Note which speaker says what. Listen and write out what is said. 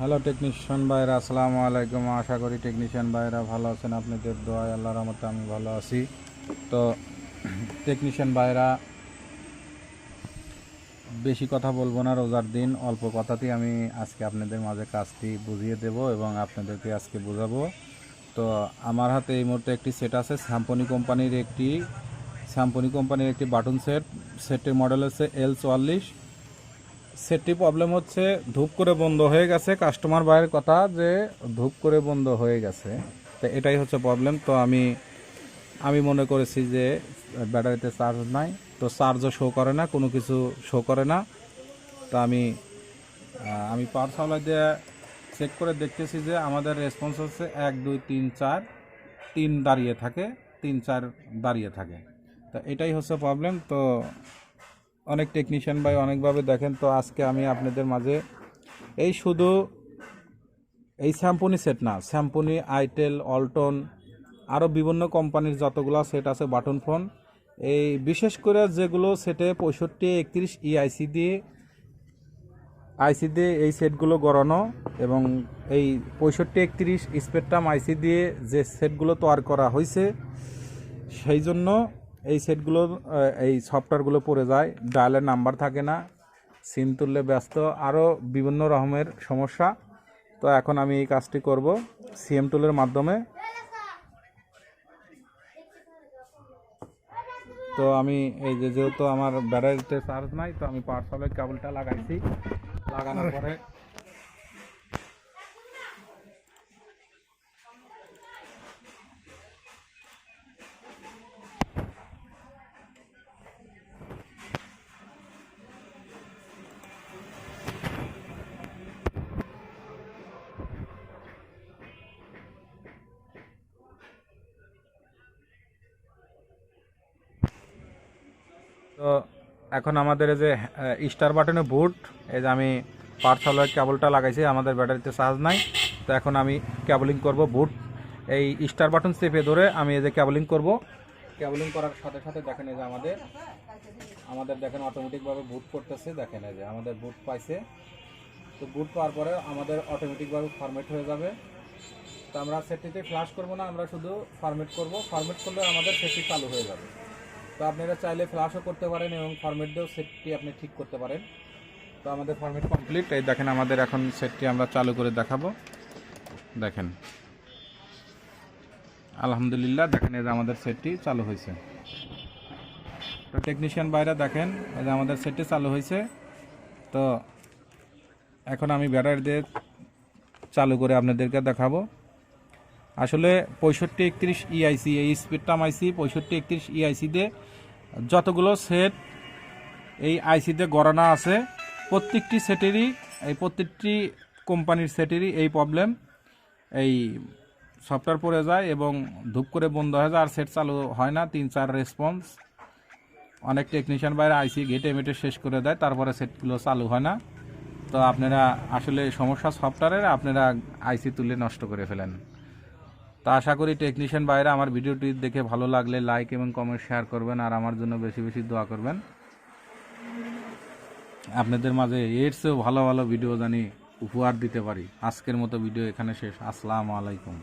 Speaker 1: Hello technician ভাইরা, আসসালামু আলাইকুম। আশা করি টেকনিশিয়ান ভাইরা ভালো আছেন। আপনাদের দোয়ায় আল্লাহর রহমতে আমি ভালো আছি। তো টেকনিশিয়ান ভাইরা, বেশি কথা বলবো না, রোজার দিন অল্প কথাতেই আমি আজকে আপনাদের মাঝে কাজটি বুঝিয়ে দেব এবং আপনাদেরকে আজকে বোঝাবো। তো আমার হাতে এই মুহূর্তে একটি সেট আছে, স্যাম্পনি কোম্পানির একটি বাটন সেটটির মডেল হচ্ছে L44। সেটটি প্রবলেম হচ্ছে ধূপ করে বন্ধ হয়ে গেছে। কাস্টমার ভাইয়ের কথা যে ধূপ করে বন্ধ হয়ে গেছে, তো এটাই হচ্ছে প্রবলেম। তো আমি মনে করেছি যে ব্যাটারিতে চার্জ নাই, তো চার্জও শো করে না, কোনো কিছু শো করে না। তো আমি পাওয়ার সাপ্লাই দিয়ে চেক করে দেখতেছি যে আমাদের রেসপন্স হচ্ছে 1 2 3 4, 3 দাঁড়িয়ে থাকে, 3 4 দাঁড়িয়ে থাকে। তো এটাই হচ্ছে প্রবলেম। তো অনেক টেকনিশিয়ান ভাই অনেকভাবে দেখেন। তো আজকে আমি আপনাদের মাঝে শুধু এই স্যাম্পনি সেট না, স্যাম্পনি, আইটেল, অল্টন, আরও বিভিন্ন কোম্পানির যতগুলো সেট আছে বাটন ফোন, এই বিশেষ করে যেগুলো সেটে 6531 আইসি দিয়ে এই সেটগুলো গড়ানো এবং এই 6531 স্পেকট্রাম আইসি দিয়ে যে সেটগুলো তৈরি করা হয়েছে, সেই জন্য এই সেটগুলোর এই সফটওয়্যারগুলো পড়ে যায়, ডায়ালের নাম্বার থাকে না, সিম তুললে ব্যস্ত, আরও বিভিন্ন রকমের সমস্যা। তো এখন আমি এই কাজটি করব সিএম টুলের মাধ্যমে। তো আমি এই যেহেতু আমার ব্যাটারিতে চার্জ নাই, তো আমি পাওয়ার সাপ্লাই কেবলটা লাগাইছি। লাগানোর পরে তো এখন আমাদের এই যে স্টার বাটনে বুট, এই যে আমি পাওয়ার সাপ্লাই কেবলটা লাগাইছি, আমাদের ব্যাটারিতে চার্জ নাই। তো এখন আমি কেবলিং করব বুট, এই স্টার বাটন চেপে ধরে আমি এই যে কেবলিং করব। কেবলিং করার সাথে সাথে দেখেন এই যে আমাদের দেখেন অটোমেটিকভাবে বুট করতেছে। দেখেন এই যে আমাদের বুট পাইছে। তো বুট পাওয়ার পরে আমাদের অটোমেটিকভাবে ফরম্যাট হয়ে যাবে। তো আমরা সেটটিতে ফ্ল্যাশ করব না, আমরা শুধু ফরম্যাট করব। ফরম্যাট করলে আমাদের সেটটি চালু হয়ে যাবে। তো আপনারা চাইলে ফ্ল্যাশও করতে পারেন এবং ফরম্যাট দিয়েও সেটটি আপনি ঠিক করতে পারেন। তো আমাদের ফরম্যাট কমপ্লিট। এই দেখেন আমাদের এখন সেটটি আমরা চালু করে দেখাবো। দেখেন আলহামদুলিল্লাহ, দেখেন এই যে আমাদের সেটটি চালু হয়েছে। তো টেকনিশিয়ান বাইরে দেখেন এই যে আমাদের সেটটি চালু হয়েছে। তো এখন আমি ব্যাটারি দিয়ে চালু করে আপনাদেরকে দেখাবো। আসলে 6531 ইআইসি, এই স্পেকট্রাম আইসি 6531 ইআইসি দিয়ে যতগুলো সেট এই আইসিতে গড়ানো আছে, প্রত্যেকটি কোম্পানির সেটেরই এই প্রবলেম। এই সফটওয়্যার পড়ে যায় এবং ধূপ করে বন্ধ হয়ে যায়, আর সেট চালু হয় না, 3 4 রেসপন্স। অনেক টেকনিশিয়ান বাইরে আইসি ঘেটে মেটে শেষ করে দেয়, তারপরে সেটগুলো চালু হয় না। তো আপনারা আসলে সমস্যা সফটওয়্যারের, আপনারা আইসি তুলে নষ্ট করে ফেলেন। তা আশা করি টেকনিশিয়ান বাইরে আমার ভিডিওটি দেখে ভালো লাগলে লাইক এবং কমেন্ট শেয়ার করবেন, আর আমার জন্য বেশি বেশি দোয়া করবেন। আপনাদের মাঝে এর চেয়েও ভালো ভালো ভিডিও জানি উপহার দিতে পারি। আজকের মতো ভিডিও এখানে শেষ। আসসালামু আলাইকুম।